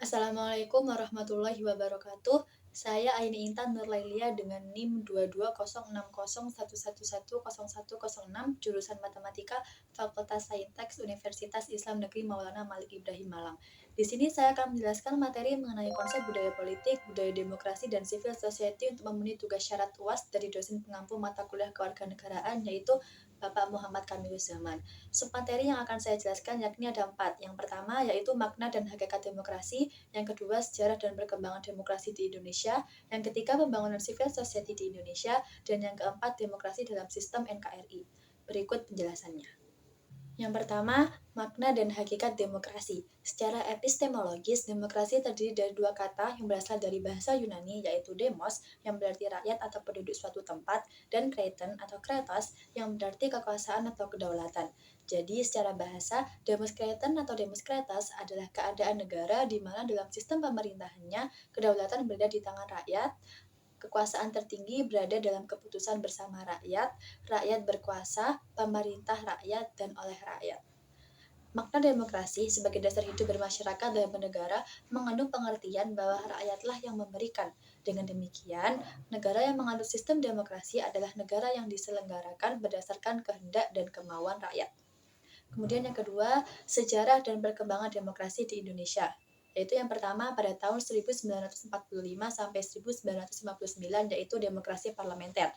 Assalamualaikum warahmatullahi wabarakatuh. Saya Aini Intan Nurlailia dengan NIM 22060111101006 jurusan Matematika Fakultas Saintek Universitas Islam Negeri Maulana Malik Ibrahim Malang. Di sini saya akan menjelaskan materi mengenai konsep budaya politik, budaya demokrasi, dan civil society untuk memenuhi tugas syarat UAS dari dosen pengampu mata kuliah kewarganegaraan yaitu Bapak Muhammad Kamilus Zaman. Submateri yang akan saya jelaskan yakni ada 4. Yang pertama yaitu makna dan hakikat demokrasi, yang kedua sejarah dan perkembangan demokrasi di Indonesia, yang ketiga pembangunan civil society di Indonesia, dan yang keempat demokrasi dalam sistem NKRI. Berikut penjelasannya. Yang pertama, makna dan hakikat demokrasi. Secara epistemologis, demokrasi terdiri dari dua kata yang berasal dari bahasa Yunani, yaitu demos, yang berarti rakyat atau penduduk suatu tempat, dan kreiton atau kretos, yang berarti kekuasaan atau kedaulatan. Jadi, secara bahasa, demos kreiton atau demos kretos adalah keadaan negara di mana dalam sistem pemerintahannya, kedaulatan berada di tangan rakyat, kekuasaan tertinggi berada dalam keputusan bersama rakyat, rakyat berkuasa, pemerintah rakyat, dan oleh rakyat. Makna demokrasi sebagai dasar hidup bermasyarakat dan bernegara mengandung pengertian bahwa rakyatlah yang memberikan. Dengan demikian, negara yang menganut sistem demokrasi adalah negara yang diselenggarakan berdasarkan kehendak dan kemauan rakyat. Kemudian yang kedua, sejarah dan perkembangan demokrasi di Indonesia. Yaitu yang pertama pada tahun 1945 sampai 1959 yaitu demokrasi parlementer.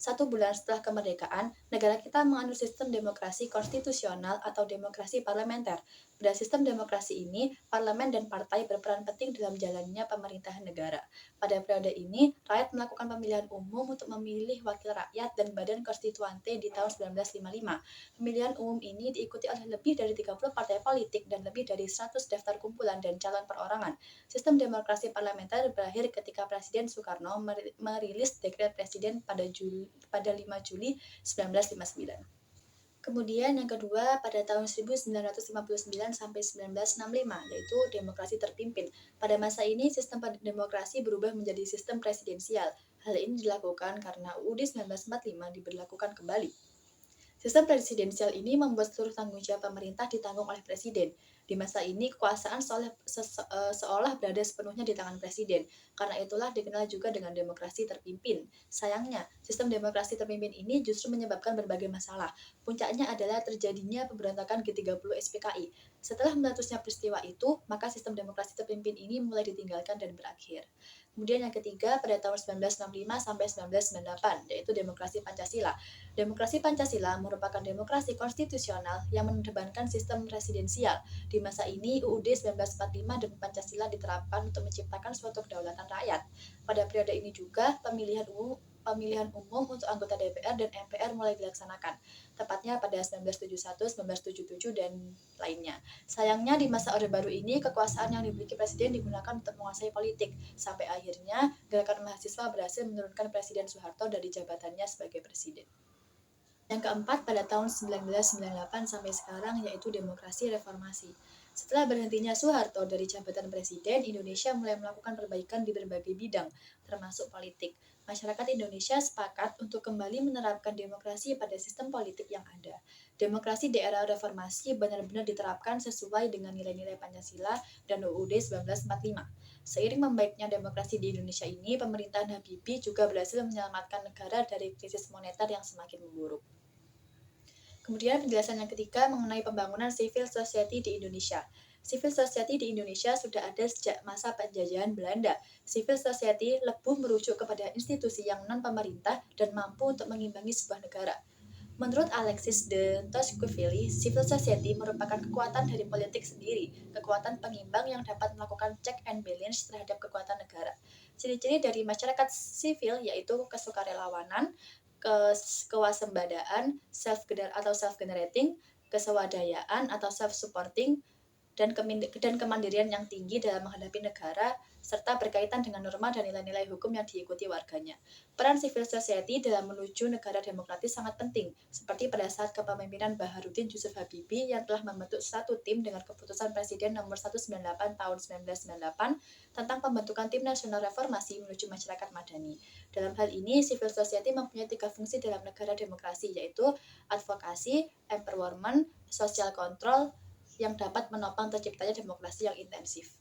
1 bulan setelah kemerdekaan, negara kita menganut sistem demokrasi konstitusional atau demokrasi parlementer. Pada sistem demokrasi ini, parlemen dan partai berperan penting dalam jalannya pemerintahan negara. Pada periode ini, rakyat melakukan pemilihan umum untuk memilih wakil rakyat dan badan konstituante di tahun 1955. Pemilihan umum ini diikuti oleh lebih dari 30 partai politik dan lebih dari 100 daftar kumpulan dan calon perorangan. Sistem demokrasi parlementer berakhir ketika Presiden Soekarno merilis dekret presiden pada 5 Juli 1959. Kemudian yang kedua pada tahun 1959 sampai 1965 yaitu demokrasi terpimpin. Pada masa ini sistem demokrasi berubah menjadi sistem presidensial. Hal ini dilakukan karena UUD 1945 diberlakukan kembali. Sistem presidensial ini membuat seluruh tanggung jawab pemerintah ditanggung oleh presiden. Di masa ini, kekuasaan seolah berada sepenuhnya di tangan presiden. Karena itulah dikenal juga dengan demokrasi terpimpin. Sayangnya, sistem demokrasi terpimpin ini justru menyebabkan berbagai masalah. Puncaknya adalah terjadinya pemberontakan G30 SPKI. Setelah meletusnya peristiwa itu, maka sistem demokrasi terpimpin ini mulai ditinggalkan dan berakhir. Kemudian yang ketiga, pada tahun 1965 sampai 1998, yaitu demokrasi Pancasila. Demokrasi Pancasila merupakan demokrasi konstitusional yang mengedepankan sistem presidensial. Di masa ini, UUD 1945 dan Pancasila diterapkan untuk menciptakan suatu kedaulatan rakyat. Pada periode ini juga, pemilihan umum untuk anggota DPR dan MPR mulai dilaksanakan, tepatnya pada 1971, 1977, dan lainnya. Sayangnya di masa Orde Baru ini, kekuasaan yang dimiliki presiden digunakan untuk menguasai politik, sampai akhirnya gerakan mahasiswa berhasil menurunkan Presiden Soeharto dari jabatannya sebagai presiden. Yang keempat pada tahun 1998 sampai sekarang yaitu demokrasi reformasi. Setelah berhentinya Soeharto dari jabatan presiden, Indonesia mulai melakukan perbaikan di berbagai bidang, termasuk politik. Masyarakat Indonesia sepakat untuk kembali menerapkan demokrasi pada sistem politik yang ada. Demokrasi di era reformasi benar-benar diterapkan sesuai dengan nilai-nilai Pancasila dan UUD 1945. Seiring membaiknya demokrasi di Indonesia ini, pemerintahan Habibie juga berhasil menyelamatkan negara dari krisis moneter yang semakin memburuk. Kemudian penjelasan yang ketiga mengenai pembangunan civil society di Indonesia. Civil society di Indonesia sudah ada sejak masa penjajahan Belanda. Civil society lebih merujuk kepada institusi yang non-pemerintah dan mampu untuk mengimbangi sebuah negara. Menurut Alexis de Tocqueville, civil society merupakan kekuatan dari politik sendiri, kekuatan pengimbang yang dapat melakukan check and balance terhadap kekuatan negara. Ciri-ciri dari masyarakat sipil yaitu kesukarelawanan, kewasembadaan, self-generating, kesewadayaan atau self-supporting, dan kemandirian yang tinggi dalam menghadapi negara, serta berkaitan dengan norma dan nilai-nilai hukum yang diikuti warganya. Peran civil society dalam menuju negara demokratis sangat penting, seperti pada saat kepemimpinan Baharudin Yusuf Habibie yang telah membentuk satu tim dengan keputusan Presiden nomor 198 tahun 1998 tentang pembentukan Tim Nasional Reformasi menuju Masyarakat Madani. Dalam hal ini, civil society mempunyai 3 fungsi dalam negara demokrasi, yaitu advokasi, empowerment, social control, yang dapat menopang terciptanya demokrasi yang intensif.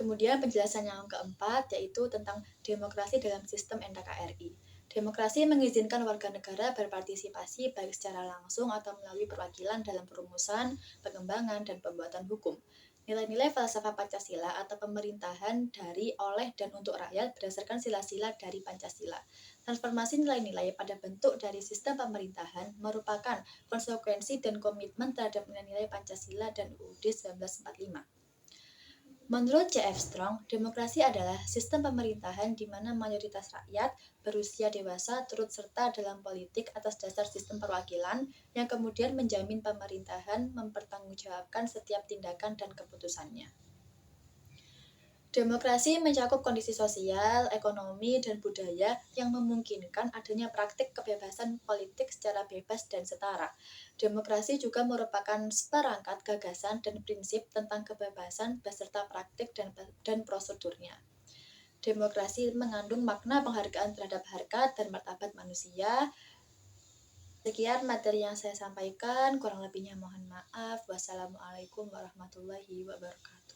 Kemudian penjelasan yang keempat yaitu tentang demokrasi dalam sistem NKRI. Demokrasi mengizinkan warga negara berpartisipasi baik secara langsung atau melalui perwakilan dalam perumusan, pengembangan, dan pembuatan hukum. Nilai-nilai falsafah Pancasila atau pemerintahan dari, oleh, dan untuk rakyat berdasarkan sila-sila dari Pancasila. Transformasi nilai-nilai pada bentuk dari sistem pemerintahan merupakan konsekuensi dan komitmen terhadap nilai-nilai Pancasila dan UUD 1945. Menurut C.F. Strong, demokrasi adalah sistem pemerintahan di mana mayoritas rakyat berusia dewasa turut serta dalam politik atas dasar sistem perwakilan yang kemudian menjamin pemerintahan mempertanggungjawabkan setiap tindakan dan keputusannya. Demokrasi mencakup kondisi sosial, ekonomi, dan budaya yang memungkinkan adanya praktik kebebasan politik secara bebas dan setara. Demokrasi juga merupakan seperangkat gagasan dan prinsip tentang kebebasan beserta praktik dan prosedurnya. Demokrasi mengandung makna penghargaan terhadap harkat dan martabat manusia. Sekian materi yang saya sampaikan, kurang lebihnya mohon maaf. Wassalamualaikum warahmatullahi wabarakatuh.